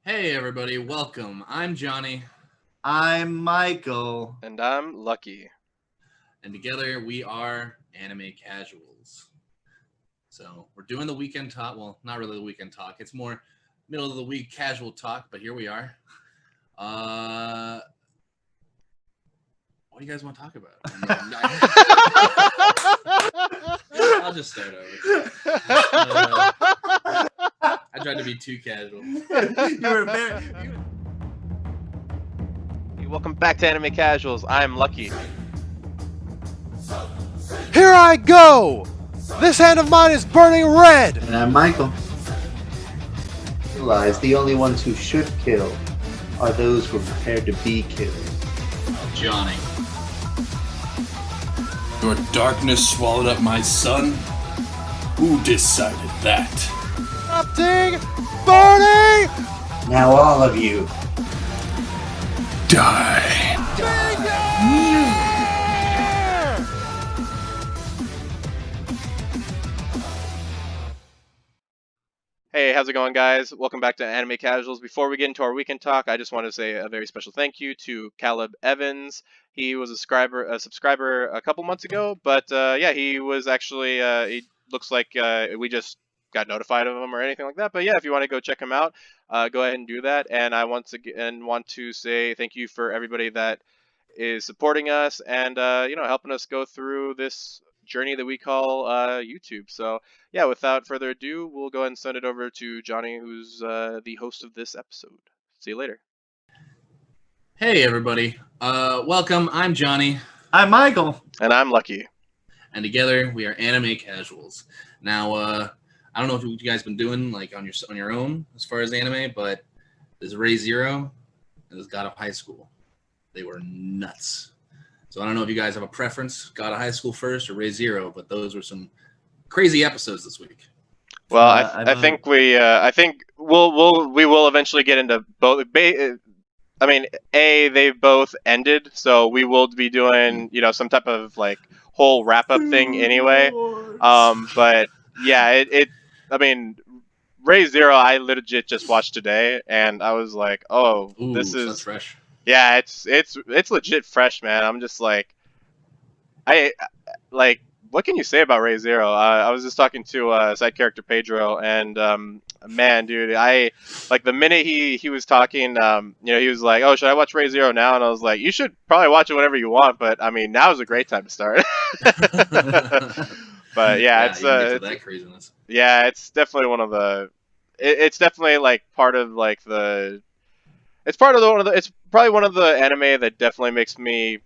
Hey everybody, welcome. I'm Johnny, I'm Michael. And I'm Lucky. and together we are Anime Casuals. So we're doing the weekend talk. Well, not really the weekend talk. It's more middle of the week casual talk, but here we are. Uh, what do you guys want to talk about? I'll just start over. I tried to be too casual. You were very. Welcome back to Anime Casuals. I'm Lucky. Here I go! This hand of mine is burning red! And I'm Michael. Realize the only ones who should kill are those who are prepared to be killed. Johnny. Your darkness swallowed up my son? Who decided that? Erupting! Burning! Now all of you. Die. Hey, how's it going, guys? Welcome back to Anime Casuals. Before we get into our weekend talk, I just want to say a very special thank you to Caleb Evans. He was a subscriber a couple months ago, but yeah, he was actually. He looks like we just got notified of him or anything like that. But yeah, if you want to go check him out, go ahead and do that. And I once again want to say thank you for everybody that is supporting us and helping us go through this journey that we call YouTube. So yeah, without further ado, we'll go ahead and send it over to Johnny, who's the host of this episode. See you later. Hey everybody, welcome. I'm Johnny, I'm Michael. And I'm Lucky. and together we are Anime Casuals. Now, I don't know if you guys been doing like on your own as far as anime, but there's Ray Zero and there's God of High School. They were nuts. So I don't know if you guys have a preference, God of High School first or Ray Zero, but those were some crazy episodes this week. Well, I I think we will eventually get into both. I mean, they both ended, so we will be doing some type of like whole wrap up thing anyway. But yeah, I mean, Ray Zero, I legit just watched today, and I was like, oh, Ooh, this so is that's fresh. yeah, it's legit fresh, man. I'm just like, what can you say about Ray Zero? I was just talking to side character Pedro, and man, dude, I like the minute he was talking, he was like, oh, should I watch Ray Zero now? And I was like, you should probably watch it whenever you want, but I mean, now is a great time to start. But yeah, you can get to that craziness. yeah, it's definitely one of the. It's definitely like part of like the. It's part of the one of the. It's probably one of the anime that definitely makes me.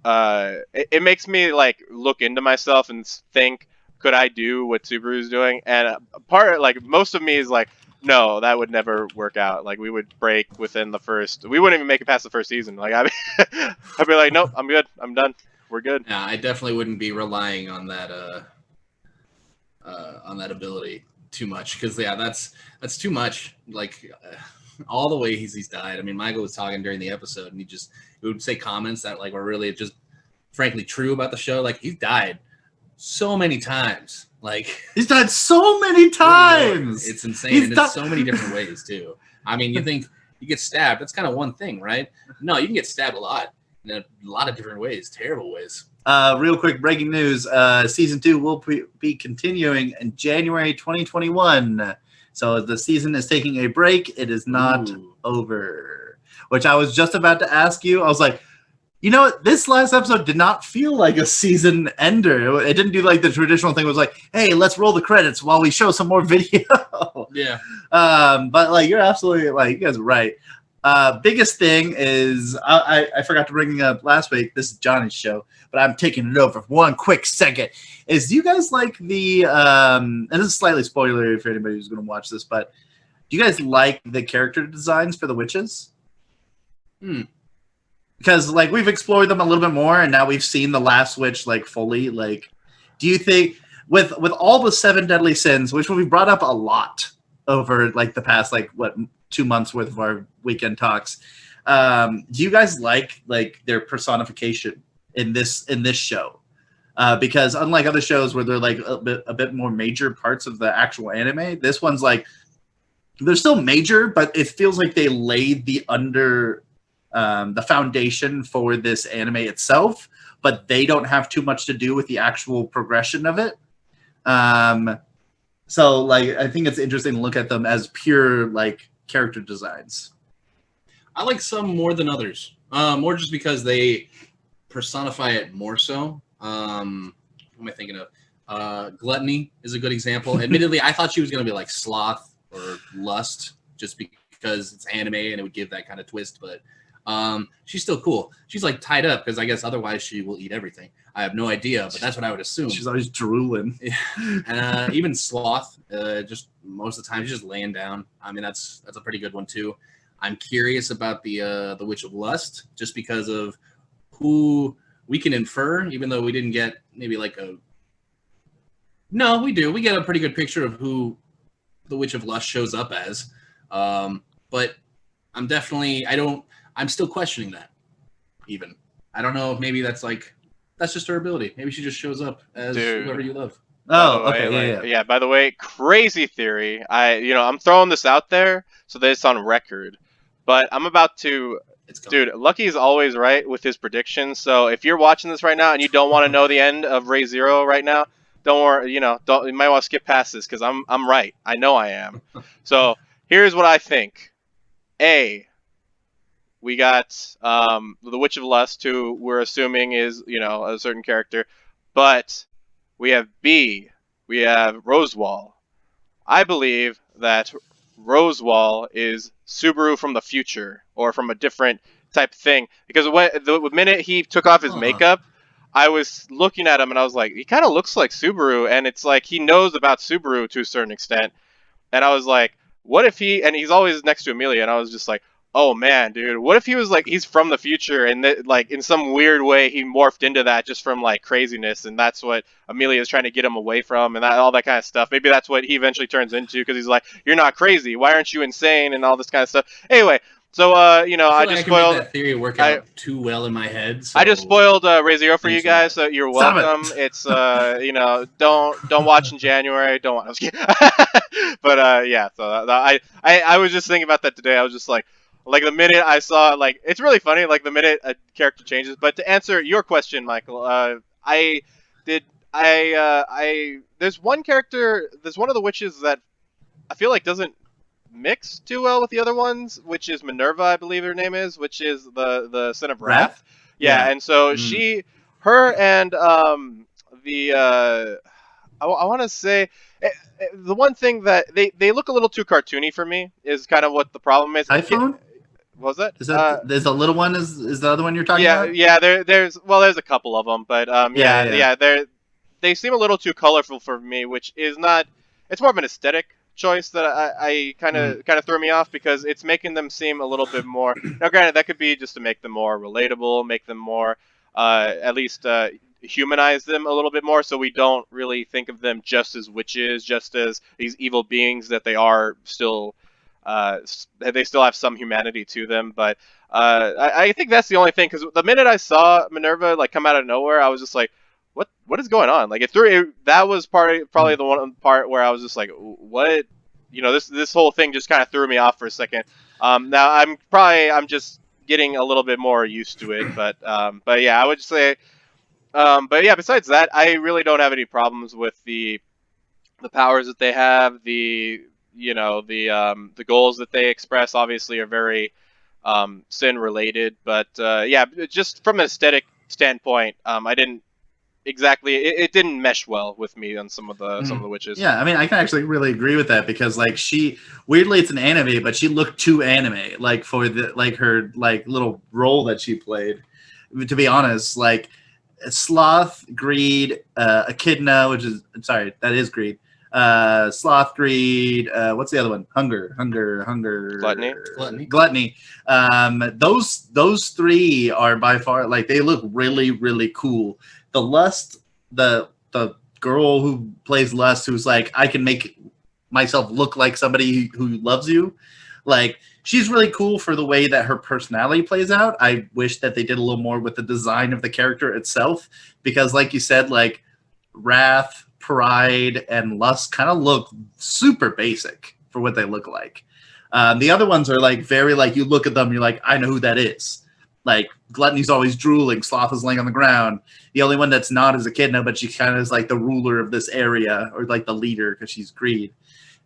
It makes me like look into myself and think, could I do what Subaru's doing? And part like most of me is like, no, that would never work out. Like we would break within the first. We wouldn't even make it past the first season. Like I'd be like, nope, I'm good. I'm done. We're good. Yeah, I definitely wouldn't be relying on that ability too much because yeah, that's too much. Like all the way he's died. I mean, Michael was talking during the episode, and he would say comments that like were really just frankly true about the show. Like he's died so many times. Like He's died so many times. It's insane, and it's so many different ways too. I mean, you think you get stabbed, that's kind of one thing, right? No, you can get stabbed a lot in a lot of different ways, terrible ways. Real quick breaking news. Season 2 will be continuing in January 2021. So the season is taking a break. It is not over. Which I was just about to ask you. I was like, you know what? This last episode did not feel like a season ender. It didn't do like the traditional thing. It was like, hey, let's roll the credits while we show some more video. Yeah. But like, you're absolutely like, you guys are right. Biggest thing is I forgot to bring up last week. This is Johnny's show, but I'm taking it over for one quick second. Do you guys like the and this is slightly spoilery for anybody who's going to watch this, but do you guys like the character designs for the witches? Because like we've explored them a little bit more, and now we've seen the last witch like fully. Like, do you think with all the 7 deadly sins, which we've brought up a lot over like the past 2 months worth of our weekend talks, do you guys like their personification in this show? Because unlike other shows where they're like a bit more major parts of the actual anime, this one's like they're still major, but it feels like they laid the foundation for this anime itself, but they don't have too much to do with the actual progression of it. So like I think it's interesting to look at them as pure like character designs. I like some more than others. More just because they personify it more so. What am I thinking of? Gluttony is a good example. Admittedly, I thought she was going to be like Sloth or Lust just because it's anime and it would give that kind of twist. But she's still cool. She's like tied up because I guess otherwise she will eat everything. I have no idea, but that's what I would assume. She's always drooling. And even Sloth, just most of the time she's just laying down. I mean, that's a pretty good one too. I'm curious about the Witch of Lust just because of who we can infer, even though we didn't get maybe like a. No, we do. We get a pretty good picture of who the Witch of Lust shows up as, but I'm still questioning that. Even I don't know if maybe that's just her ability. Maybe she just shows up as whoever you love. Oh, okay, yeah. By the way, crazy theory. I'm throwing this out there so that it's on record. But I'm about to. Dude, Lucky's always right with his predictions. So if you're watching this right now and you don't want to know the end of Ray Zero right now, don't worry. You might want to skip past this because I'm right. I know I am. So here's what I think. A. We got the Witch of Lust, who we're assuming is a certain character, but we have B. We have Rosewall. I believe that Rosewall is Subaru from the future or from a different type of thing. Because the minute he took off his makeup, I was looking at him and I was like, he kind of looks like Subaru. And it's like he knows about Subaru to a certain extent. And I was like, what if and he's always next to Amelia. And I was just like, oh man, dude, what if he was like, he's from the future and like in some weird way he morphed into that just from like craziness, and that's what Amelia is trying to get him away from, and all that kind of stuff. Maybe that's what he eventually turns into because he's like, you're not crazy, why aren't you insane, and all this kind of stuff. Anyway, so I just spoiled that theory work out too well in my head. So. I just spoiled Ray Zero for you guys, so you're welcome. It's don't watch in January. Don't watch. But yeah, so I was just thinking about that today. I was just like the minute I saw, like, it's really funny, like the minute a character changes. But to answer your question, Michael, there's one character, there's one of the witches that I feel like doesn't mix too well with the other ones, which is Minerva, I believe her name is, which is the Sin of Wrath. Yeah, and so her and I want to say the one thing that they look a little too cartoony for me is kind of what the problem is. iPhone? What was that? Is that there's the little one? Is the other one you're talking about? Yeah. There's a couple of them, but they seem a little too colorful for me, which is not. It's more of an aesthetic choice that I kind of threw me off because it's making them seem a little bit more. Now, granted, that could be just to make them more relatable, make them more at least humanize them a little bit more, so we don't really think of them just as witches, just as these evil beings that they are still. They still have some humanity to them, but I think that's the only thing. Because the minute I saw Minerva like come out of nowhere, I was just like, "What is going on?" Like that was probably the one part where I was just like, "What?" This whole thing just kind of threw me off for a second. Now I'm just getting a little bit more used to it, but yeah, I would say, but yeah, besides that, I really don't have any problems with the powers that they have. The goals that they express obviously are very sin related, but yeah, just from an aesthetic standpoint, I didn't exactly it didn't mesh well with me on some of the witches. Yeah, I mean, I can actually really agree with that because like she weirdly it's an anime, but she looked too anime like for the her little role that she played. To be honest, like Sloth, Greed, Echidna, that is Greed. Sloth, Greed, what's the other one? Hunger, Gluttony. Those three are by far like they look really, really cool. The Lust, the girl who plays Lust, who's like, I can make myself look like somebody who loves you. Like, she's really cool for the way that her personality plays out. I wish that they did a little more with the design of the character itself, because like you said, like Wrath, Pride, and Lust kind of look super basic for what they look like. The other ones are like very like you look at them, you're like, I know who that is. Like Gluttony's always drooling, Sloth is laying on the ground. The only one that's not is Echidna, but she kind of is like the ruler of this area, or like the leader because she's greed.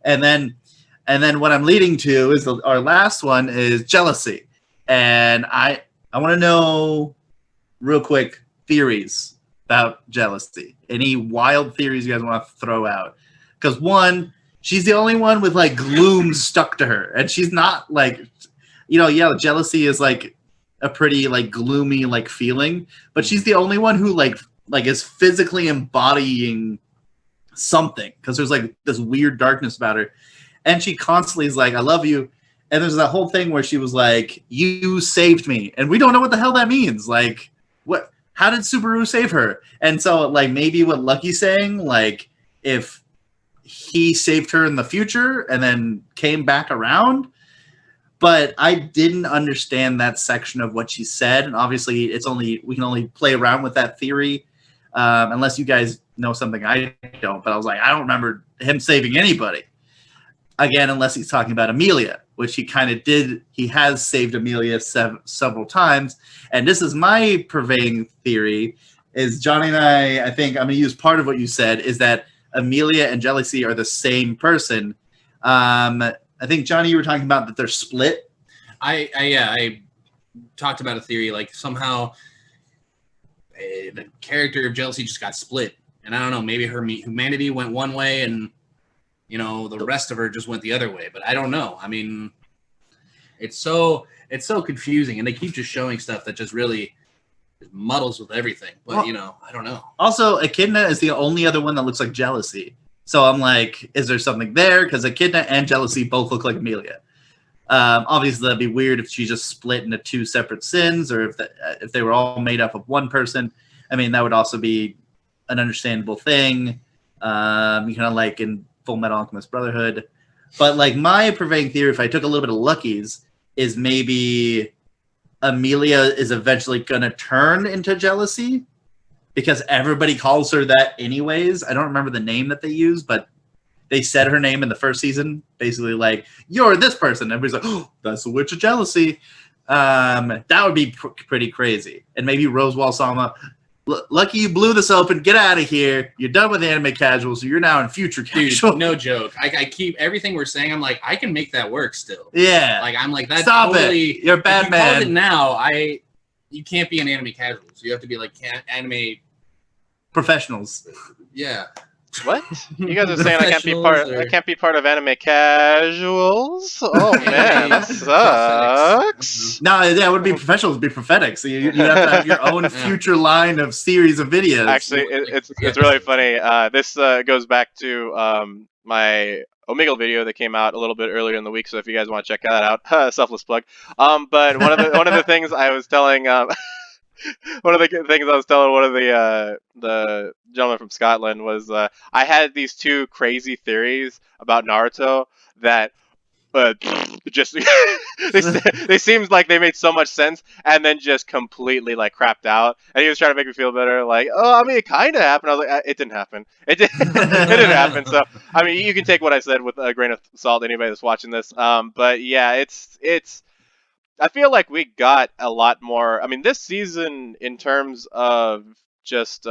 And then what I'm leading to is our last one is jealousy. And I want to know real quick theories about jealousy. Any wild theories you guys want to throw out? Because one, she's the only one with like gloom stuck to her, and she's not like, jealousy is like a pretty like gloomy like feeling, but she's the only one who like is physically embodying something, because there's like this weird darkness about her, and she constantly is like, I love you. And there's that whole thing where she was like, you saved me, and we don't know what the hell that means. Like, what? How did Subaru save her? And so like maybe what Lucky's saying, like if he saved her in the future and then came back around. But I didn't understand that section of what she said, and obviously we can only play around with that theory, unless you guys know something I don't. But I was like, I don't remember him saving anybody. Again, unless he's talking about Amelia, which he kind of did. He has saved Amelia several times, and this is my pervading theory. Is Johnny and I think I'm going to use part of what you said, is that Amelia and jealousy are the same person. I think, Johnny, you were talking about that they're split. I talked about a theory like somehow the character of jealousy just got split, and I don't know, maybe her humanity went one way and the rest of her just went the other way. But I don't know. I mean, it's so confusing, and they keep just showing stuff that just really muddles with everything. But I don't know. Also, Echidna is the only other one that looks like jealousy. So I'm like, is there something there? Because Echidna and jealousy both look like Amelia. Obviously, that'd be weird if she just split into two separate sins, or if they were all made up of one person. I mean, that would also be an understandable thing. Kind of like in Full Metal Alchemist Brotherhood. But like my prevailing theory, if I took a little bit of Lucky's, is maybe Amelia is eventually going to turn into jealousy, because everybody calls her that anyways. I don't remember the name that they use, but they said her name in the first season, basically like, you're this person. Everybody's like, oh, that's the Witch of Jealousy. That would be pretty crazy. And maybe Rosewall Sama, Lucky, you blew this open. Get out of here. You're done with anime casual, so you're now in future casual. Dude, no joke. I keep everything we're saying. I'm like, I can make that work still. Yeah. Like I'm like that. Stop totally, it. You're a bad man. Called it now. You can't be an anime casual. So you have to be like anime professionals. Yeah. What? You guys are saying I can't be part of anime casuals? Oh man, that sucks. No, yeah, it would be professionals, it'd be prophetic. So you have to have your own future line of series of videos. Actually, it's really funny. This goes back to my Omegle video that came out a little bit earlier in the week. So if you guys want to check that out, selfless plug. But one of the things I was telling one of the things I was telling one of the gentleman from Scotland was I had these two crazy theories about Naruto that just they seemed like they made so much sense, and then just completely like crapped out. And he was trying to make me feel better, like, oh, I mean, it kind of happened. I was like, it didn't happen. It didn't happen. So I mean, you can take what I said with a grain of salt, anybody that's watching this. But yeah, it's. I feel like we got a lot more. I mean, this season, in terms of just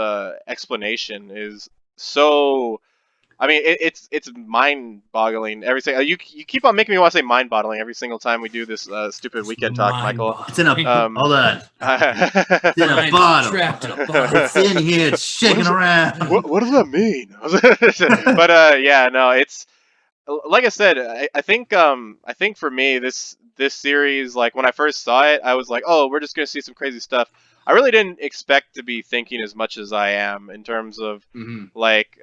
explanation, is so. I mean, it's mind-boggling. You keep on making me want to say mind-boggling every single time we do this stupid weekend talk, Michael. It's in a hold on. It's in a bottle. It's in here. It's shaking around. What does that mean? But yeah, no, it's. Like I said, I think for me this series, like when I first saw it, I was like, oh, we're just gonna see some crazy stuff. I really didn't expect to be thinking as much as I am in terms of like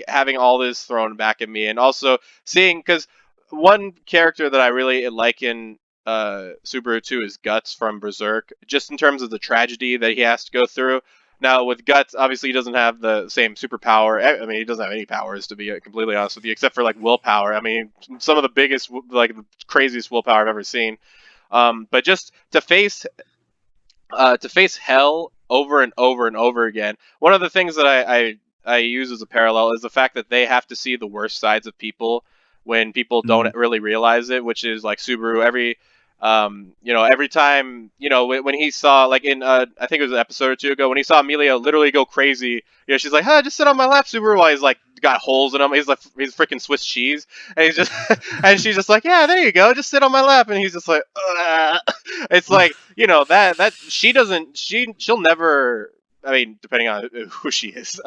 having all this thrown back at me, and also seeing, because one character that I really like in Subaru 2 is Guts from Berserk, just in terms of the tragedy that he has to go through. Now, with Guts, obviously, he doesn't have the same superpower. I mean, he doesn't have any powers, to be completely honest with you, except for, like, willpower. I mean, some of the biggest, like, the craziest willpower I've ever seen. But just to face hell over and over and over again, one of the things that I use as a parallel is the fact that they have to see the worst sides of people when people don't really realize it, which is like Subaru every time, when he saw, like in I think it was an episode or two ago, when he saw Amelia literally go crazy, she's like, just sit on my lap, Subaru, while he's like got holes in him. He's like, he's freaking Swiss cheese, and he's just and she's just like, yeah, there you go, just sit on my lap, and he's just like, ugh. It's like, that she'll never, I mean, depending on who she is,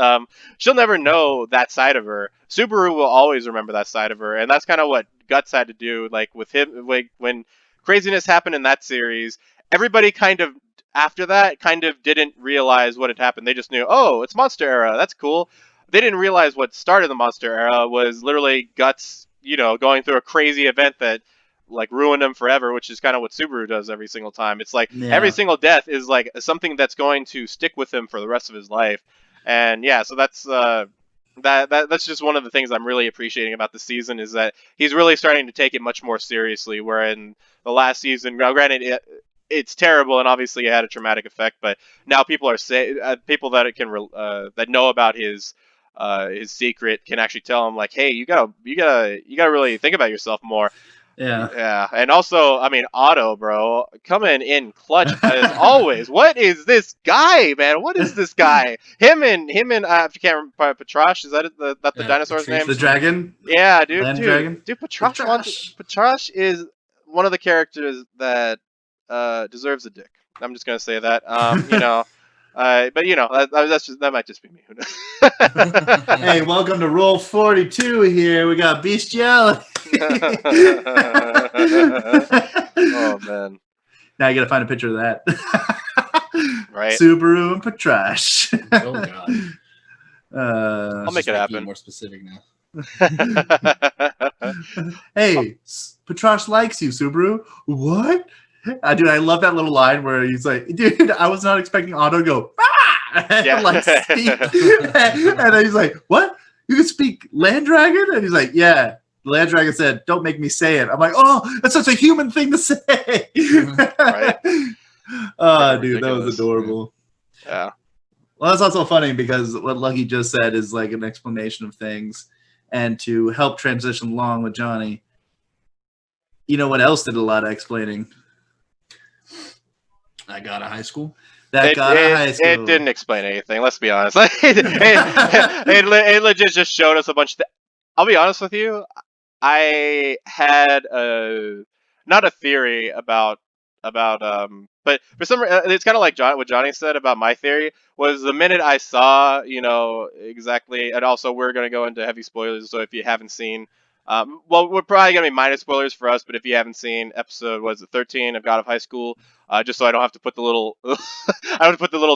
she'll never know that side of her. Subaru will always remember that side of her, and that's kind of what Guts had to do, like with him, like when craziness happened in that series. Everybody kind of after that kind of didn't realize what had happened. They just knew, oh, it's Monster Era, that's cool. They didn't realize what started the Monster Era was literally Guts, going through a crazy event that like ruined him forever, which is kind of what Subaru does every single time. It's like every single death is like something that's going to stick with him for the rest of his life. And yeah, so that's that's just one of the things I'm really appreciating about the season, is that he's really starting to take it much more seriously. Where in the last season, now granted, it's terrible and obviously it had a traumatic effect, but now people are people that that know about his secret can actually tell him, like, hey, you gotta really think about yourself more. Yeah, and also, I mean, Otto, bro, coming in clutch as always. What is this guy, man? What is this guy? Him and if you can't remember, Patrash, is that the dinosaur's name? The dragon. Yeah, dude. Dragon. Dude, Patrash is one of the characters that deserves a dick. I'm just gonna say that. But that might just be me. Who knows? Hey, welcome to Roll 42 here. We got bestiality. Oh man. Now you gotta find a picture of that. Right. Subaru and Patrash. Oh god. I'll make it happen. More specific now. Hey, Patrash likes you, Subaru. What? Dude, I love that little line where he's like, dude, I was not expecting Otto to go, Yeah. like speak. And then he's like, what? You can speak Land Dragon? And he's like, yeah. The Land Dragon said, don't make me say it. I'm like, oh, that's such a human thing to say. Right. Oh, dude, that was adorable. Yeah. Well, that's also funny because what Lucky just said is like an explanation of things. And to help transition along with Johnny, you know what else did a lot of explaining? I got a high school. It didn't explain anything. Let's be honest. It legit just showed us a bunch of. I'll be honest with you. I had not a theory about but for some it's kind of like what Johnny said about my theory was the minute I saw exactly, and also we're gonna go into heavy spoilers. So if you haven't seen. Well, we're probably going to be minor spoilers for us, but if you haven't seen episode, 13 of God of High School, just so I don't have to put the little,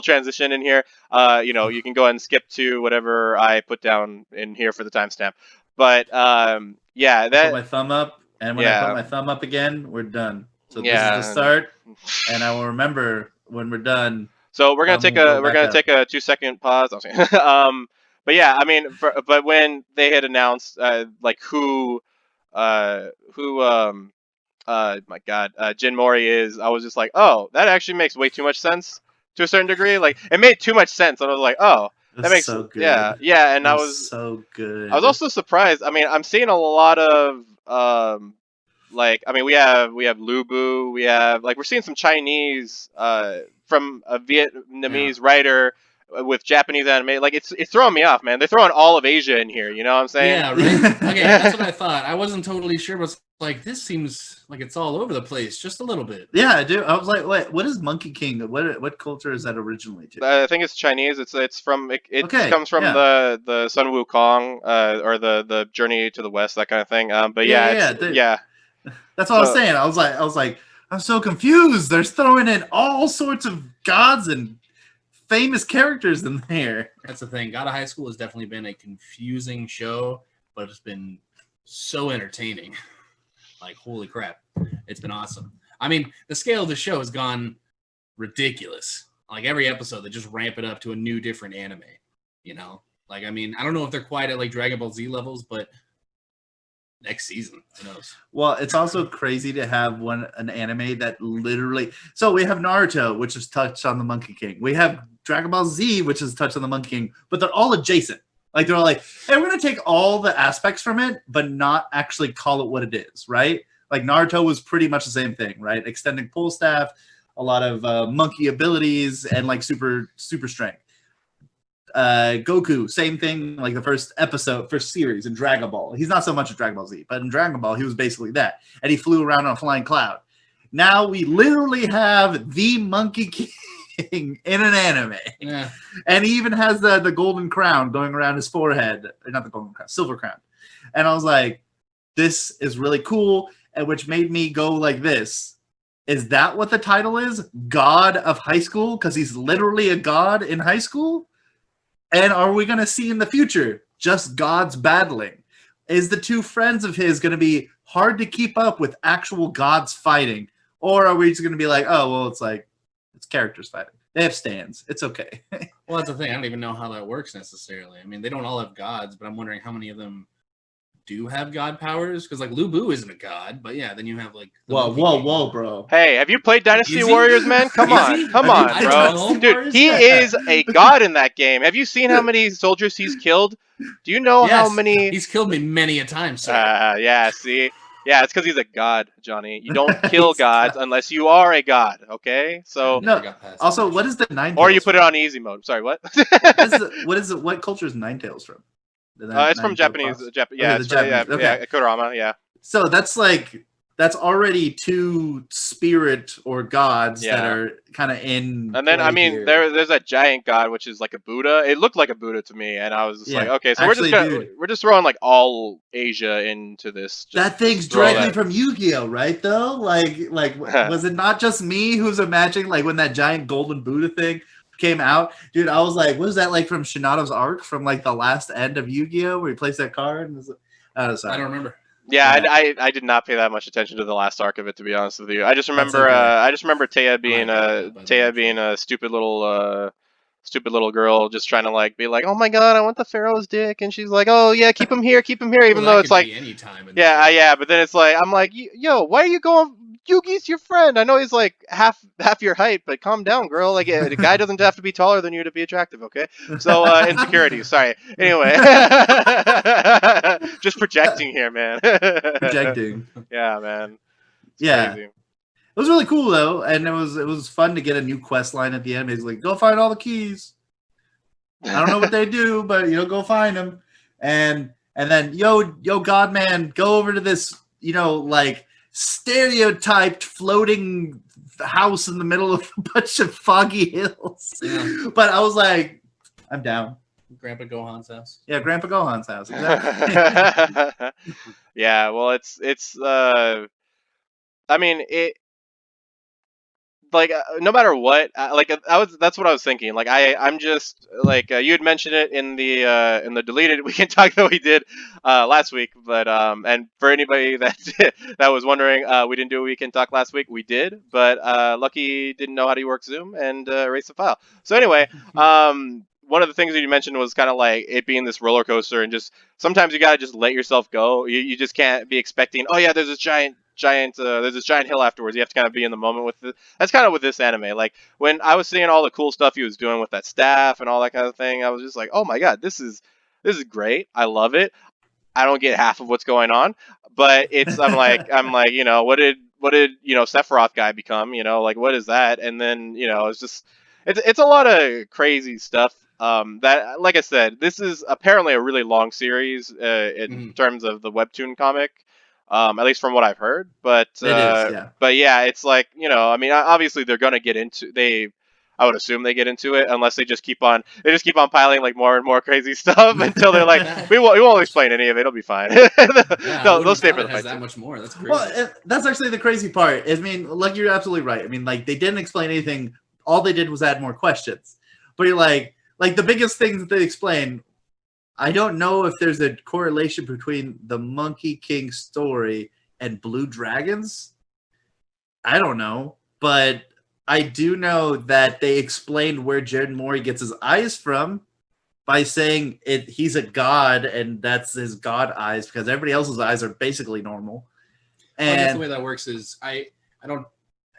transition in here, you can go ahead and skip to whatever I put down in here for the timestamp. But, yeah, that. I put my thumb up, and when I put my thumb up again, we're done. So this is the start, and I will remember when we're done. So we're going to take a 2-second pause. But yeah, I mean, but when they had announced who my God, Jin Mori is, I was just like, oh, that actually makes way too much sense to a certain degree. Like, it made too much sense, and I was like, oh, that makes so good. Yeah, and I was so good. I was also surprised. I mean, I'm seeing a lot of we have Lubu, we're seeing some Chinese from a Vietnamese writer with Japanese anime. Like, it's throwing me off, man. They're throwing all of Asia in here, you know what I'm saying? Yeah, right. Okay, that's what I thought. I wasn't totally sure, but like, this seems like it's all over the place, just a little bit. Yeah, dude. I was like, wait, what is Monkey King? What culture is that originally to? I think it's Chinese. It comes from the Sun Wukong, or the Journey to the West, that kind of thing. But yeah. That's what I was saying. I was like, I'm so confused. They're throwing in all sorts of gods and famous characters in there. That's the thing. God of High School has definitely been a confusing show, but it's been so entertaining. Like, holy crap. It's been awesome. I mean, the scale of the show has gone ridiculous. Like, every episode, they just ramp it up to a new, different anime, Like, I mean, I don't know if they're quite at, like, Dragon Ball Z levels, but next season, who knows? Well, it's also crazy to have an anime that literally. So we have Naruto, which is touched on the Monkey King. We have Dragon Ball Z, which is touched on the Monkey King, but they're all adjacent. Like they're like, hey, we're gonna take all the aspects from it, but not actually call it what it is, right? Like Naruto was pretty much the same thing, right? Extending pull staff, a lot of monkey abilities, and like super strength. Goku, same thing, like the first series in Dragon Ball. He's not so much in Dragon Ball Z, but in Dragon Ball, he was basically that. And he flew around on a flying cloud. Now we literally have the Monkey King in an anime. Yeah. And he even has the golden crown going around his forehead. Not the golden crown, silver crown. And I was like, this is really cool. And which made me go like this. Is that what the title is? God of High School? Because he's literally a god in high school? And are we going to see in the future just gods battling? Is the two friends of his going to be hard to keep up with actual gods fighting? Or are we just going to be like, oh, well, it's characters fighting. They have stands. It's okay. Well, that's the thing. I don't even know how that works necessarily. I mean, they don't all have gods, but I'm wondering how many of them do have god powers. Because like Lu Bu isn't a god, but yeah, then you have like. Whoa, bro. Hey, have you played Dynasty Is he? Warriors, man? Come Is on, he? come I on, mean, bro. I Dude, he is a god in that game. Have you seen how many soldiers he's killed? Do you know how Yes, many? He's killed me many a time, sir. Yeah, see? Yeah, it's because he's a god, Johnny. You don't kill gods unless you are a god, okay? So, No, Never got past Also, that. what is the Nine? or you put it on easy mode. Sorry, what? What culture is Ninetales from? It's from Nine-Tailed Japanese. Fox? Yeah, the it's from, yeah, Japanese, yeah, okay. Kurama, yeah. So that's already two spirit or gods that Yeah. are kind of in. And then I play mean, here. there's that giant god which is like a Buddha. It looked like a Buddha to me, and I was just like, Yeah. okay, so Actually, dude. we're just throwing like all Asia into this. That thing's throw directly that. from Yu-Gi-Oh, right? Though, like, was it not just me who's imagining like when that giant golden Buddha thing came out, dude? I was like, what is that like from Shinato's arc from like the last end of Yu-Gi-Oh, where he plays that card? And I don't remember. Yeah, Yeah. I did not pay that much attention to the last arc of it, to be honest with you. I just remember okay. Taya being Taya being a stupid little girl, just trying to like be like, oh my god, I want the Pharaoh's dick, and she's like, oh yeah, keep him here, even Well, though that it's could like, be any time in yeah, the show. yeah, but then it's like, I'm like, yo, why are you going? Yugi's your friend. I know he's like half your height, but calm down, girl. Like the guy doesn't have to be taller than you to be attractive, okay? So insecurities. Sorry. Anyway, just projecting here, man. projecting. Yeah, man. It's Yeah. crazy. It was really cool though, and it was fun to get a new quest line at the end. He's like, "Go find all the keys." I don't know what they do, but go find them. And then yo God man, go over to this like stereotyped floating house in the middle of a bunch of foggy hills. Yeah. But I was like, I'm down. Grandpa Gohan's house. Yeah, Grandpa Gohan's house. Exactly. Yeah, well, it's I mean, it like no matter what, that's what I was thinking. Like I'm just like you had mentioned it in the deleted weekend talk that we did last week, but and for anybody that that was wondering, we didn't do a weekend talk last week. We did, but Lucky didn't know how to work Zoom and erase the file. So anyway, one of the things that you mentioned was kind of like it being this roller coaster, and just sometimes you gotta just let yourself go. You just can't be expecting, oh yeah, there's this giant hill afterwards. You have to kind of be in the moment with it. That's kind of with this anime. Like when I was seeing all the cool stuff he was doing with that staff and all that kind of thing, I was just like, oh my god, this is great. I love it. I don't get half of what's going on, but it's I'm like what did Sephiroth guy become? Like what is that? And then it's just it's a lot of crazy stuff. That like I said, this is apparently a really long series in terms of the webtoon comic. At least from what I've heard, but It is, yeah. But yeah, it's like I mean, obviously they're gonna get into I would assume they get into it unless they just keep on piling like more and more crazy stuff until they're like, we won't explain any of it. It'll be fine. They'll stay for the fight. That much more. That's crazy. Well, that's actually the crazy part. I mean, like you're absolutely right. I mean, like they didn't explain anything. All they did was add more questions. But you're like the biggest thing that they explain. I don't know if there's a correlation between the Monkey King story and Blue Dragons. I don't know, but I do know that they explained where Jared Mori gets his eyes from by saying he's a god and that's his god eyes because everybody else's eyes are basically normal. Well, I guess the And way that works is I don't.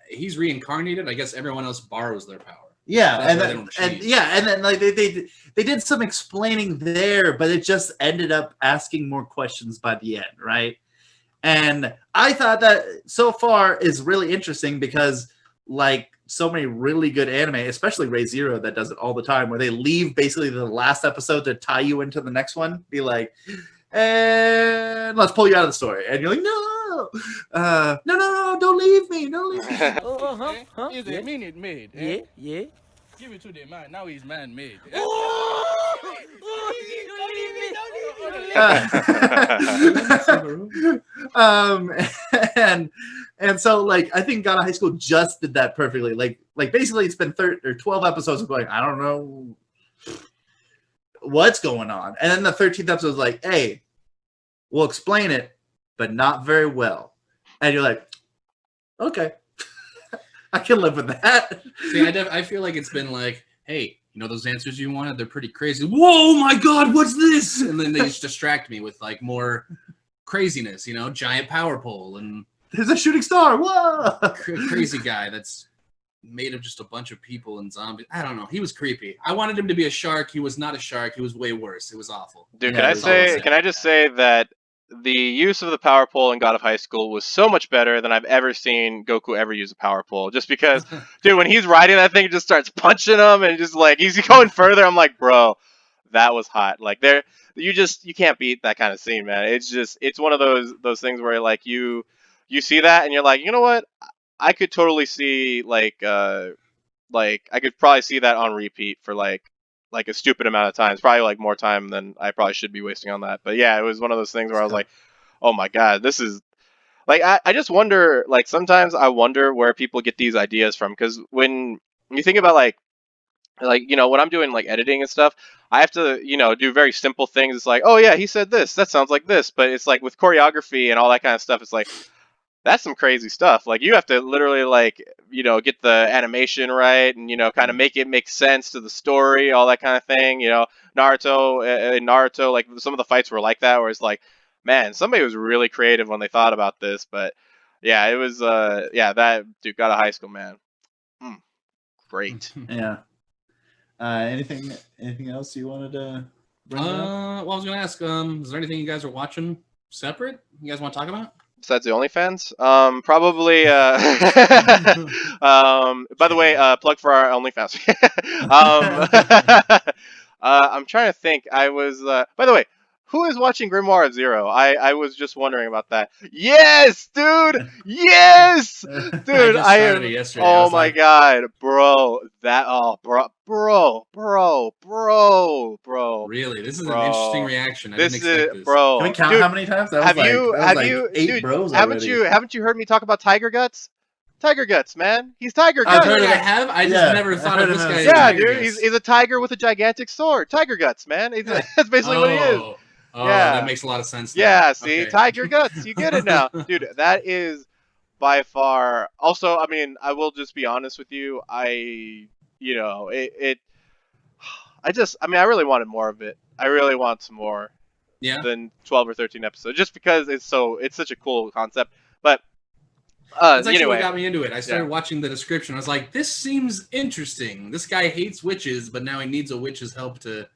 He's reincarnated. I guess everyone else borrows their power. Yeah, That's and why they then, don't and change. yeah, and then like they did some explaining there, but it just ended up asking more questions by the end, right? And I thought that so far is really interesting because like so many really good anime, especially Re:Zero that does it all the time, where they leave basically the last episode to tie you into the next one, be like, and let's pull you out of the story, and you're like, no, no, don't leave me, don't leave me. He's a minute made. Yeah. Give it to the man. Now he's man made. um and so like I think God of High School just did that perfectly. Like basically it's been 12 episodes of going, I don't know what's going on, and then the 13th episode is like, hey, we'll explain it, but not very well, and you're like, okay. I can live with that. See, I feel like it's been like, hey, you know those answers you wanted? They're pretty crazy. Whoa, my God, what's this? And then they just distract me with like more craziness, you know, giant power pole and There's a shooting star. Whoa! crazy guy that's made of just a bunch of people and zombies. I don't know. He was creepy. I wanted him to be a shark. He was not a shark. He was way worse. It was awful. Dude, Yeah, can I that's all I'm say? saying. Can I just say that the use of the power pole in God of High School was so much better than I've ever seen Goku ever use a power pole. Just because, dude, when he's riding that thing, it just starts punching him and just like he's going further. I'm like, bro, that was hot. Like you can't beat that kind of scene, man. It's one of those things where like you see that and you're like, you know what? I could totally see like I could probably see that on repeat for like a stupid amount of times, probably like more time than I probably should be wasting on that. But yeah, it was one of those things where I was like, oh my God, this is like I just wonder, like sometimes I wonder where people get these ideas from, because when you think about like you know when I'm doing like editing and stuff, I have to do very simple things. It's like, oh yeah, he said this, that sounds like this, but it's like with choreography and all that kind of stuff, it's like that's some crazy stuff. Like you have to literally like get the animation right and kind of make it make sense to the story, all that kind of thing. Naruto, like some of the fights were like that, where it's like, man, somebody was really creative when they thought about this. But yeah, it was that dude got a high school, man. Great. Yeah. Anything else you wanted to bring up? Well, I was gonna ask, is there anything you guys are watching separate? You guys want to talk about? Besides the OnlyFans, probably. By the way, plug for our OnlyFans. I'm trying to think. I was. By the way, who is watching Grimoire of Zero? I was just wondering about that. Yes, dude. Yes, dude. I just started it yesterday. I Oh was my like, God, bro. Bro. really? This is Bro. an interesting reaction. I didn't This expect is, this. bro. Can we count Dude, how many times? That was have like, you that was have like you 8 dude, bros haven't already. you heard me talk about Tiger Guts? Tiger Guts, man. He's Tiger I've Guts. heard I of it. have. I just Yeah, never I've thought heard of this of guy. him. as Yeah, Tiger dude. Guts. He's a tiger with a gigantic sword. Tiger Guts, man. That's basically what he is. Oh, Yeah. that makes a lot of sense. Now. Yeah, see, Okay. Tiger Guts. You get it now, dude. That is by far. Also, I mean, I will just be honest with you. I really wanted more of it. I really want some more Yeah. than 12 or 13 episodes, just because it's such a cool concept. But That's actually anyway, what got me into it. I started watching the description. I was like, this seems interesting. This guy hates witches, but now he needs a witch's help to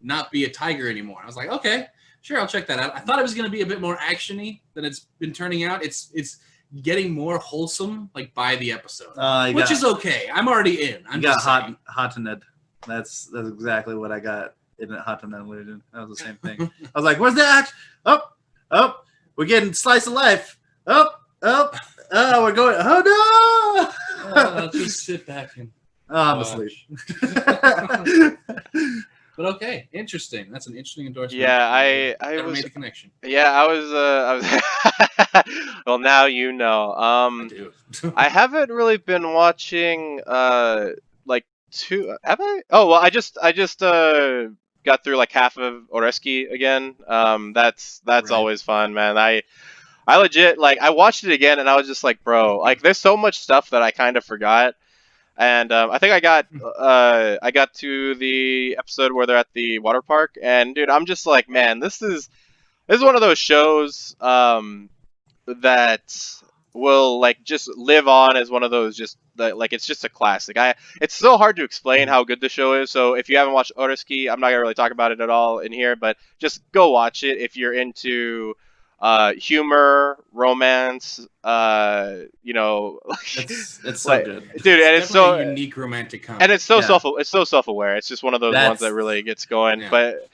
not be a tiger anymore. I was like, okay, sure, I'll check that out. I thought it was going to be a bit more action-y than it's been turning out. It's getting more wholesome, like by the episode, which is okay. I'm already in. I'm just saying. Hotaned. That's exactly what I got in Hotaned Illusion. That was the same thing. I was like, where's the action? Oh, we're getting slice of life. Oh, we're going. Oh no! I'll just sit back and I'm watch. asleep. But okay, interesting. That's an interesting endorsement. Yeah, I never was. made the connection. Yeah, I was. Well, now you know. I do. I haven't really been watching like two. Have I? Oh well, I just got through like half of Oreski again. That's Right. always fun, man. I legit like I watched it again and I was just like, bro, like there's so much stuff that I kind of forgot. And I think I got to the episode where they're at the water park, and dude, I'm just like, man, this is one of those shows that will like just live on as one of those like it's just a classic. It's so hard to explain how good the show is. So if you haven't watched Oresuki, I'm not gonna really talk about it at all in here, but just go watch it if you're into humor, romance, you know, It's so like, good. dude, and it's definitely so a unique romantic comedy. and it's so Yeah. self-aware. It's just one of those ones that really gets going. Yeah. But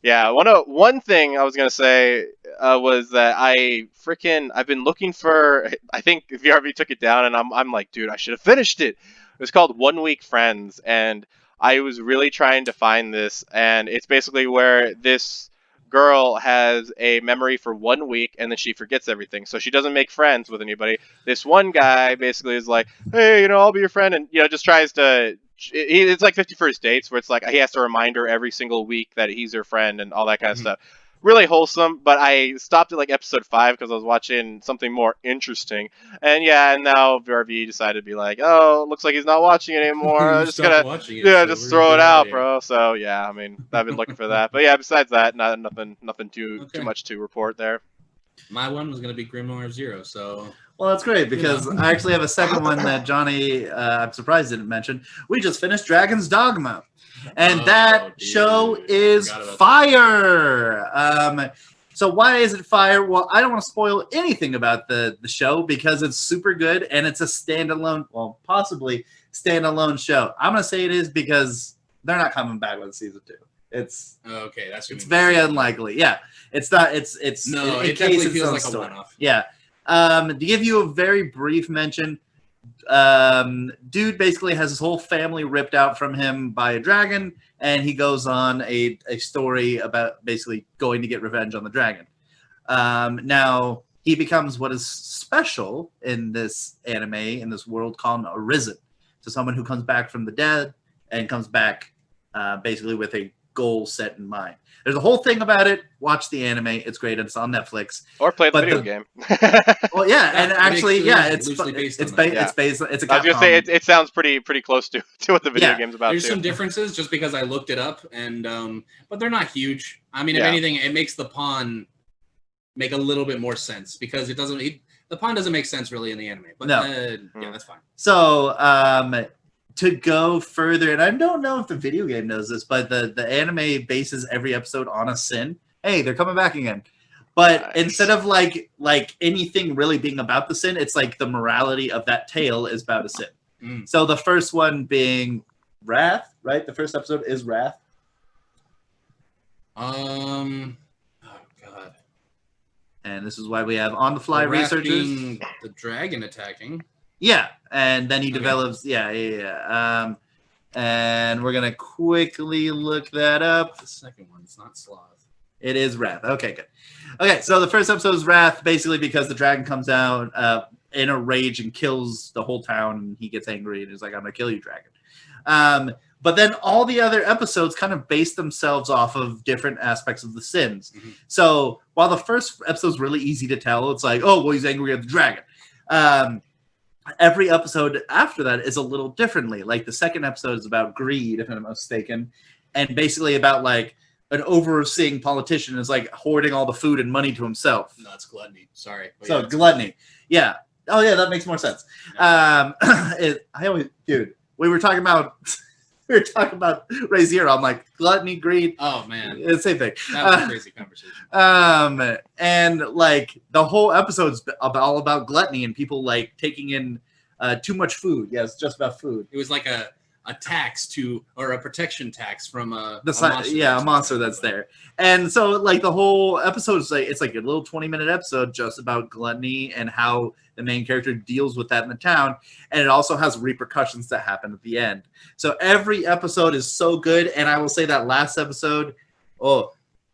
yeah, one thing I was gonna say was that I've been looking for. I think VRV took it down, and I'm like, dude, I should have finished it. It was called 1 Week Friends, and I was really trying to find this, and it's basically where this girl has a memory for 1 week and then she forgets everything, so she doesn't make friends with anybody. This one guy basically is like, hey, I'll be your friend, and just tries to. It's like 51st Dates, where it's like he has to remind her every single week that he's her friend and all that kind of stuff. Really wholesome, but I stopped at like episode 5 because I was watching something more interesting. And now VRV decided to be like, oh, looks like he's not watching it anymore. I'm just gonna watching it, just throw it out, bro. So yeah, I mean, I've been looking for that, but yeah, besides that, nothing too much to report there. My one was gonna be Grimoire Zero, so. Well, that's great because I actually have a second one that Johnny, I'm surprised didn't mention. We just finished Dragon's Dogma, and that show is fire. So why is it fire? Well, I don't want to spoil anything about the show because it's super good and it's a standalone, well, possibly standalone show. I'm gonna say it is because they're not coming back with season 2. It's okay. It's very unlikely. Yeah, it's not. It's no. It definitely feels like a one-off. Yeah. To give you a very brief mention, dude basically has his whole family ripped out from him by a dragon, and he goes on a story about basically going to get revenge on the dragon. Now he becomes what is special in this anime, in this world, called Arisen. So someone who comes back from the dead and comes back basically with a goal set in mind. There's a whole thing about it. Watch the anime; it's great. It's on Netflix. Or play the video game. Well, yeah, and actually, yeah, it's based. It's a. I was gonna say it sounds pretty close to what the video game's about. There's some differences just because I looked it up, and but they're not huge. I mean, if anything, it makes the pawn make a little bit more sense because it doesn't. The pawn doesn't make sense really in the anime, but yeah, that's fine. So, to go further, and I don't know if the video game knows this, but the anime bases every episode on a sin. Hey, they're coming back again. But instead of like anything really being about the sin, it's like the morality of that tale is about a sin. So the first one being Wrath, right? The first episode is Wrath. Oh God. And this is why we have on-the-fly researchers. The dragon attacking. Yeah, and then he develops. Yeah. And we're gonna quickly look that up. The second one, it's not Sloth. It is Wrath. Okay, good. Okay, so the first episode is Wrath, basically because the dragon comes down in a rage and kills the whole town, and he gets angry and is like, "I'm gonna kill you, dragon." But then all the other episodes kind of base themselves off of different aspects of the sins. So while the first episode is really easy to tell, it's like, oh, well, he's angry at the dragon. Every episode after that is a little differently. Like the second episode is about greed, if I'm not mistaken, and basically about like an overseeing politician is like hoarding all the food and money to himself. No, it's gluttony. Sorry. But so gluttony. Yeah. Oh yeah, that makes more sense. Dude, we were talking about Ray Zero. I'm like gluttony, greed. Oh man, it's the same thing. That was a crazy conversation. And like the whole episode's all about gluttony and people like taking in too much food. Yeah, it's just about food. It was like a tax or a protection tax from a monster that's there. And so like the whole episode is like, it's like a little 20-minute episode just about gluttony and how the main character deals with that in the town. And it also has repercussions that happen at the end. So every episode is so good. And I will say that last episode,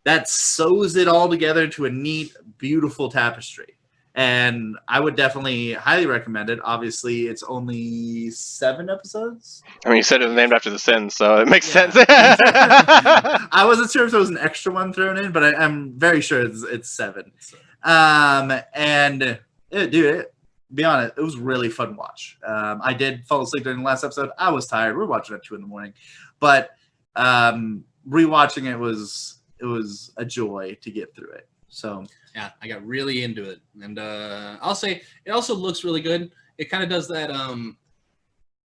that sews it all together to a neat, beautiful tapestry. And I would definitely highly recommend it. Obviously, it's only 7 episodes. I mean, you said it was named after the Sins, so it makes sense. I wasn't sure if there was an extra one thrown in, but I'm very sure it's 7. Dude, be honest, it was really fun to watch. I did fall asleep during the last episode. I was tired. We were watching at 2 a.m, but rewatching it was a joy to get through it. So Yeah, I got really into it, and I'll say it also looks really good. It kind of does that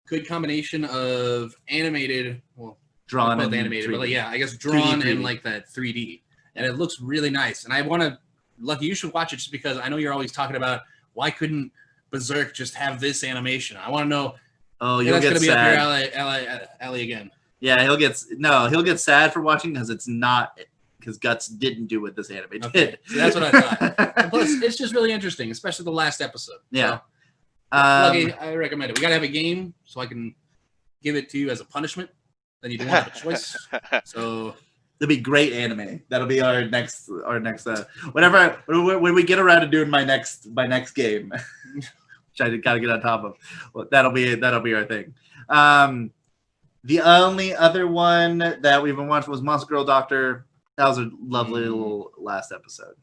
good combination of animated, well, Drawn both and animated, but 3D. like, yeah, I guess drawn 3D. and like that 3D, and it looks really nice. And I want to, Lucky, you should watch it just because I know you're always talking about why couldn't Berserk just have this animation. I want to know. Oh, Hey, you'll that's get gonna be sad. up your alley again. Yeah, he'll get sad for watching because it's not because Guts didn't do what this anime did. Okay, so that's what I thought. And plus, it's just really interesting, especially the last episode. Yeah. So, Lucky, I recommend it. We gotta have a game so I can give it to you as a punishment. Then you don't have a choice. So it'll be great anime. That'll be our next whenever when we get around to doing my next game, which I gotta get on top of. Well, that'll be our thing. The only other one that we've been watching was Monster Girl Doctor. That was a lovely little last episode.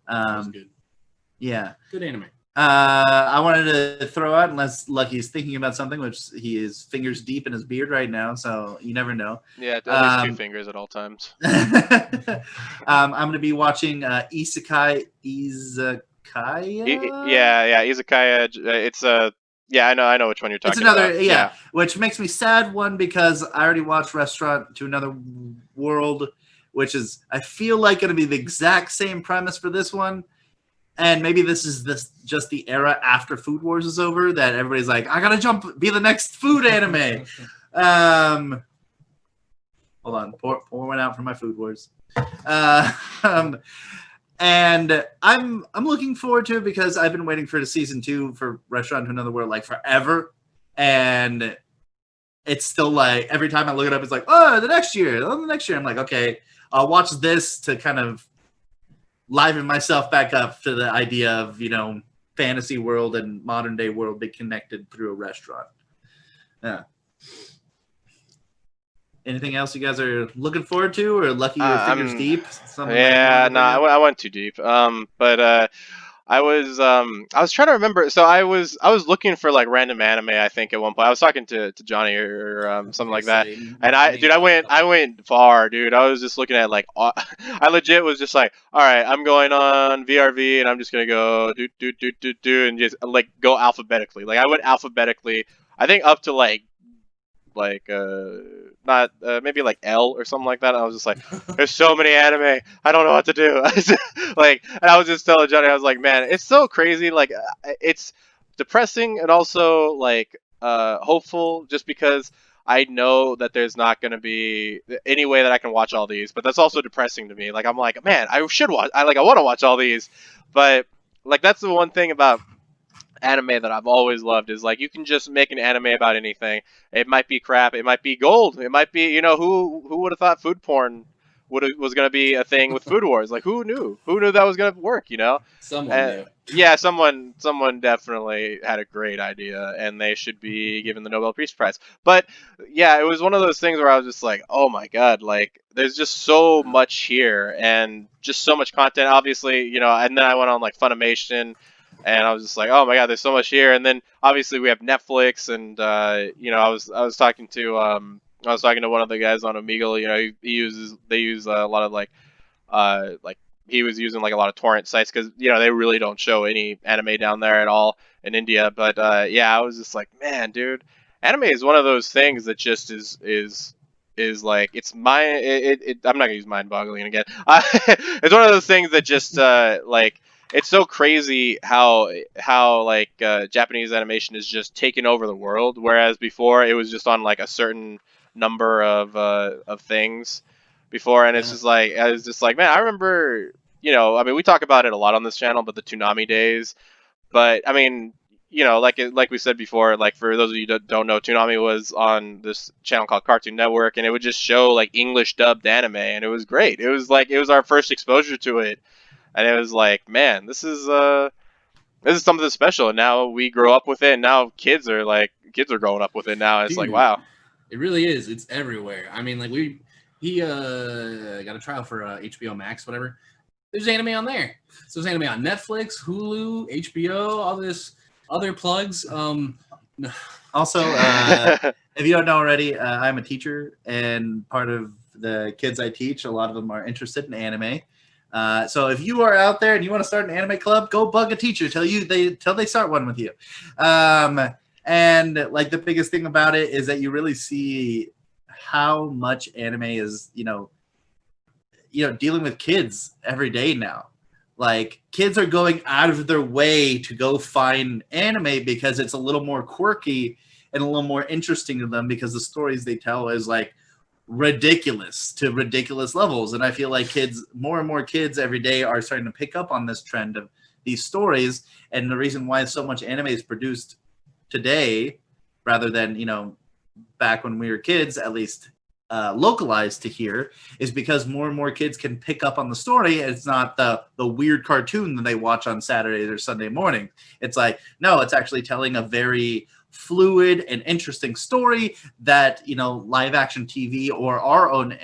that was good. Yeah. Good anime. I wanted to throw out, unless Lucky's thinking about something, which he is fingers deep in his beard right now, so you never know. Yeah, at least 2 fingers at all times. I'm going to be watching Izakaya. Yeah, Izakaya. It's yeah, I know which one you're talking it's another, about. yeah, which makes me sad. One, because I already watched Restaurant to Another World, which is, I feel like, going to be the exact same premise for this one. And maybe this is just the era after Food Wars is over that everybody's like, I gotta be the next food anime. Hold on, pour one out for my Food Wars. And I'm looking forward to it because I've been waiting for the season 2 for Restaurant to Another World like forever, and it's still like every time I look it up, it's like, the next year. I'm like, okay, I'll watch this to kind of liven myself back up to the idea of, fantasy world and modern day world be connected through a restaurant. Yeah. Anything else you guys are looking forward to, or Lucky your fingers deep? Yeah, I went too deep. But I was trying to remember. So I was looking for like random anime. I think at one point I was talking to Johnny or something like that. And I went far, dude. I was just looking at like I legit was just like, all right, I'm going on VRV and I'm just gonna go do and just like go alphabetically. Like I went alphabetically. I think up to like not maybe like L or something like that. And I was just like, there's so many anime, I don't know what to do. Like, and I was just telling Johnny, I was like, man, it's so crazy. Like, it's depressing and also like hopeful, just because I know that there's not going to be any way that I can watch all these. But that's also depressing to me. Like, I'm like, man, I should watch. I want to watch all these, but like that's the one thing about anime that I've always loved is like you can just make an anime about anything. It might be crap, it might be gold, it might be, who would have thought food porn was going to be a thing with Food Wars? Like who knew that was going to work? Someone knew. Yeah, someone definitely had a great idea, and they should be given the Nobel Peace Prize. But yeah, it was one of those things where I was just like, oh my god, like there's just so much here and just so much content, obviously, and then I went on like Funimation. And I was just like, oh my god, there's so much here. And then obviously we have Netflix, and I was talking to one of the guys on Omegle. They use a lot of like he was using like a lot of torrent sites because they really don't show any anime down there at all in India. But I was just like, man, dude, anime is one of those things that just is like I'm not gonna use mind-boggling again. It's one of those things that just like. It's so crazy how like Japanese animation is just taking over the world, whereas before it was just on like a certain number of things before, and it's just like I was just like, man, I remember, I mean, we talk about it a lot on this channel, but the Toonami days. But I mean, like we said before, like for those of you that don't know, Toonami was on this channel called Cartoon Network, and it would just show like English dubbed anime, and it was great. It was our first exposure to it. And it was like, man, this is something special. And now we grow up with it. And now kids are growing up with it now. And it's like, wow. It really is. It's everywhere. I mean, like he got a trial for HBO Max, whatever. There's anime on there. So there's anime on Netflix, Hulu, HBO, all this other plugs. Also, if you don't know already, I'm a teacher, and part of the kids I teach, a lot of them are interested in anime. So if you are out there and you want to start an anime club, go bug a teacher till they start one with you. And like the biggest thing about it is that you really see how much anime is, dealing with kids every day now. Like kids are going out of their way to go find anime because it's a little more quirky and a little more interesting to them because the stories they tell is like ridiculous to ridiculous levels. And I feel like more and more kids every day are starting to pick up on this trend of these stories. And the reason why so much anime is produced today rather than, back when we were kids, at least localized to here, is because more and more kids can pick up on the story. And it's not the weird cartoon that they watch on Saturday or Sunday morning. It's like, no, it's actually telling a very fluid and interesting story that live action TV or our own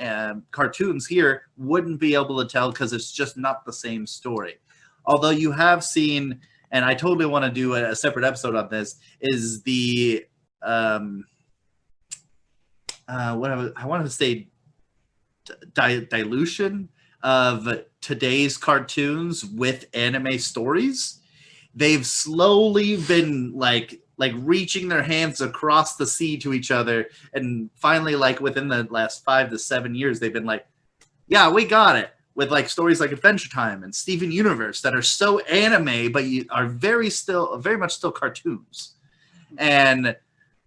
cartoons here wouldn't be able to tell because it's just not the same story. Although you have seen, and I totally want to do a separate episode on this, is the I want to say dilution of today's cartoons with anime stories. They've slowly been like reaching their hands across the sea to each other, and finally, like within the last 5 to 7 years, they've been like, yeah, we got it, with like stories like Adventure Time and Steven Universe that are so anime but are very much still cartoons. And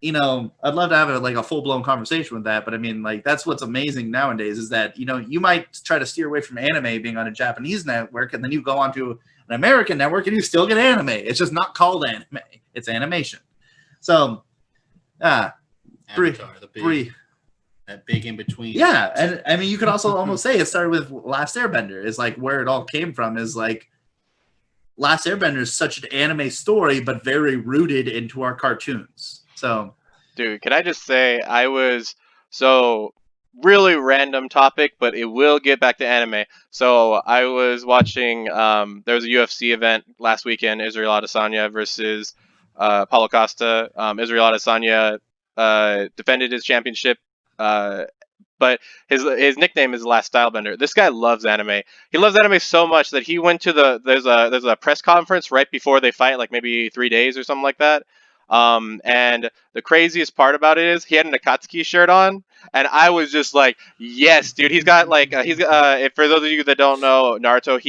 I'd love to have a full-blown conversation with that, but I mean, like, that's what's amazing nowadays is that you might try to steer away from anime being on a Japanese network, and then you go onto an American network and you still get anime. It's just not called anime, it's animation. So Avatar, that big in between. Yeah, and I mean, you could also almost say it started with Last Airbender. Is like where it all came from. Is like Last Airbender is such an anime story, but very rooted into our cartoons. So, dude, can I just say really random topic, but it will get back to anime. So I was watching. There was a UFC event last weekend. Israel Adesanya versus Paulo Costa. Israel Adesanya defended his championship, but his nickname is Last Stylebender. This guy loves anime. He loves anime so much that he went to there's a press conference right before they fight, like maybe 3 days or something like that. And the craziest part about it is he had an Akatsuki shirt on, and I was just like, yes, dude. He's got like for those of you that don't know Naruto,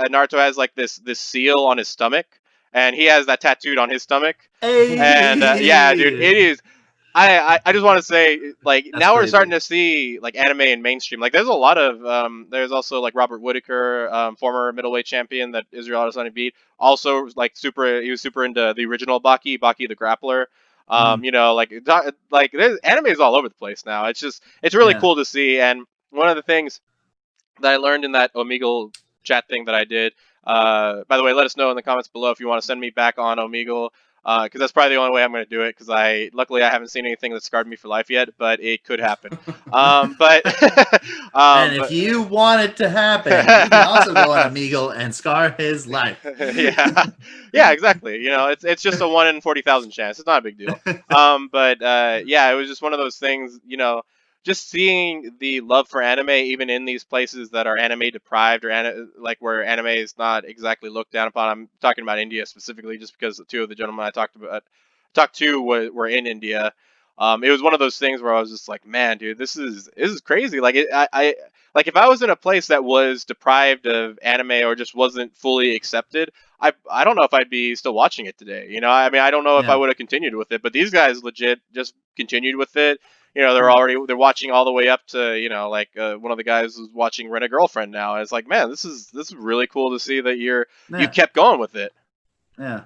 Naruto has like this seal on his stomach. And he has that tattooed on his stomach. Hey. And yeah, dude, it is. I just want to say, like, That's now crazy. we're starting to see like anime in mainstream. Like, there's a lot of there's also like Robert Whittaker, former middleweight champion that Israel Adesanya beat. Also, like he was super into the original Baki the Grappler. There's anime is all over the place now. It's really cool to see. And one of the things that I learned in that Omegle chat thing that I did. By the way, let us know in the comments below if you want to send me back on Omegle, because that's probably the only way I'm going to do it. Because luckily I haven't seen anything that scarred me for life yet, but it could happen. And if you want it to happen, you can also go on Omegle and scar his life. yeah, exactly. It's just a 1 in 40,000 chance. It's not a big deal. It was just one of those things. Just seeing the love for anime, even in these places that are anime deprived or where anime is not exactly looked down upon. I'm talking about India specifically, just because the two of the gentlemen I talked to were in India. It was one of those things where I was just like, man, dude, this is crazy. Like if I was in a place that was deprived of anime or just wasn't fully accepted, I don't know if I'd be still watching it today. I mean, I don't know if I would have continued with it, but these guys legit just continued with it. They're watching all the way up to, one of the guys is watching Rent a Girlfriend now. And it's like, man, this is really cool to see that you kept going with it. Yeah.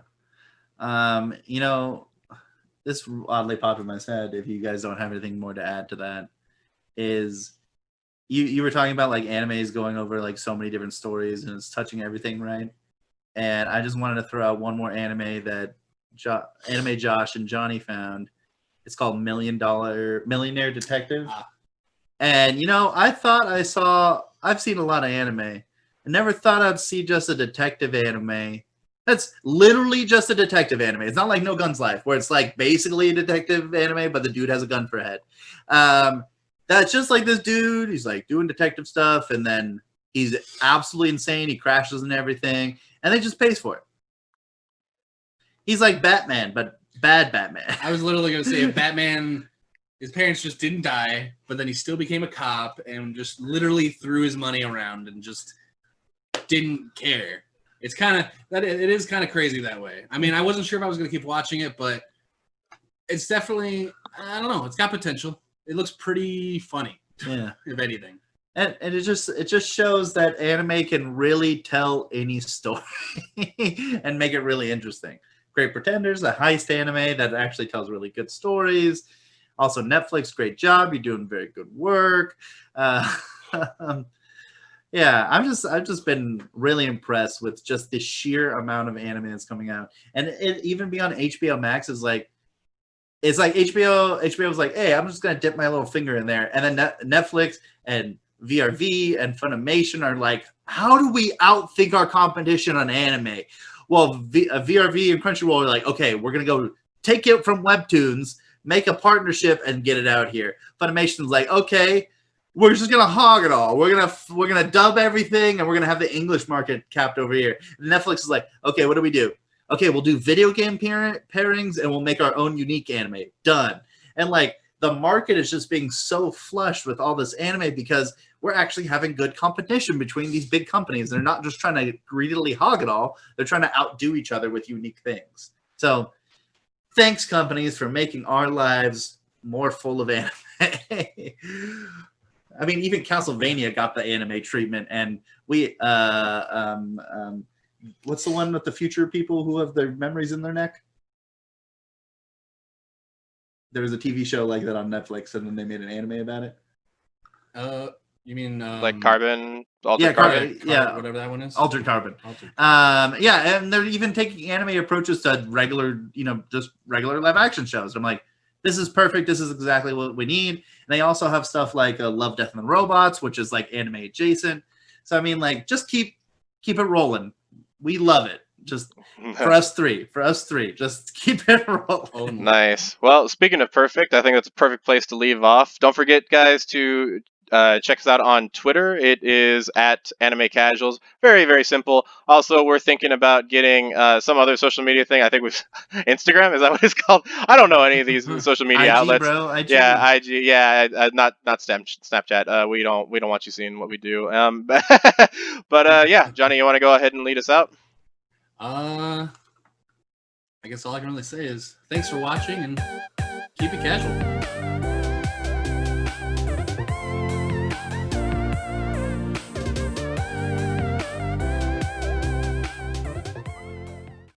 This oddly popped in my head, if you guys don't have anything more to add to that, is you were talking about like animes going over like so many different stories and it's touching everything, right? And I just wanted to throw out one more anime that Anime Josh and Johnny found. It's called Millionaire Detective. And, I've seen a lot of anime. I never thought I'd see just a detective anime. That's literally just a detective anime. It's not like No Guns Life, where it's like basically a detective anime, but the dude has a gun for a head. That's just like this dude. He's like doing detective stuff. And then He's absolutely insane. He crashes and everything, and they just pays for it. He's like Batman, but bad Batman. I was literally going to say if Batman, his parents just didn't die, but then he still became a cop and just literally threw his money around and just didn't care. It's kind of that. It is kind of crazy that way. I mean, I wasn't sure if I was going to keep watching it, but it's definitely, I don't know. It's got potential. It looks pretty funny. Yeah, if anything. and it just shows that anime can really tell any story and make it really interesting. Great Pretenders, a heist anime that actually tells really good stories. Also, Netflix, great job. You're doing very good work. Yeah, I've just been really impressed with just the sheer amount of anime that's coming out, and it even be on HBO Max is like, it's like HBO was like, hey, I'm just gonna dip my little finger in there, and then Netflix and VRV and Funimation are like, how do we outthink our competition on anime? Well, VRV and Crunchyroll are like, okay, we're gonna go take it from Webtoons, make a partnership, and get it out here. Funimation's like, okay, we're just gonna hog it all. We're gonna dub everything, and we're gonna have the English market capped over here. And Netflix is like, okay, what do we do? Okay, we'll do video game pairings, and we'll make our own unique anime. Done. And like the market is just being so flushed with all this anime because we're actually having good competition between these big companies. They're not just trying to greedily hog it all. They're trying to outdo each other with unique things. So thanks, companies, for making our lives more full of anime. I mean, even Castlevania got the anime treatment, and we what's the one with the future people who have their memories in their neck? There was a TV show like that on Netflix, and then they made an anime about it. You mean like Carbon, Altered Carbon, Carbon? whatever that one is. Altered Carbon. Altered. Yeah, and they're even taking anime approaches to regular, just regular live action shows. I'm like, this is perfect. This is exactly what we need. And they also have stuff like Love, Death, and Robots, which is like anime adjacent. So I mean, like, just keep it rolling. We love it. Just for us three, just keep it rolling. Oh, Nice. Well, speaking of perfect, I think that's a perfect place to leave off. Don't forget, guys, to check us out on Twitter. It is at Anime Casuals. Very, very simple. Also, we're thinking about getting some other social media thing. I think with Instagram. Is that what it's called? I don't know any of these social media IG, outlets. bro. IG. Yeah, IG. Yeah, not Snapchat. We don't want you seeing what we do. But yeah, Johnny, you want to go ahead and lead us out? I guess all I can really say is thanks for watching and keep it casual.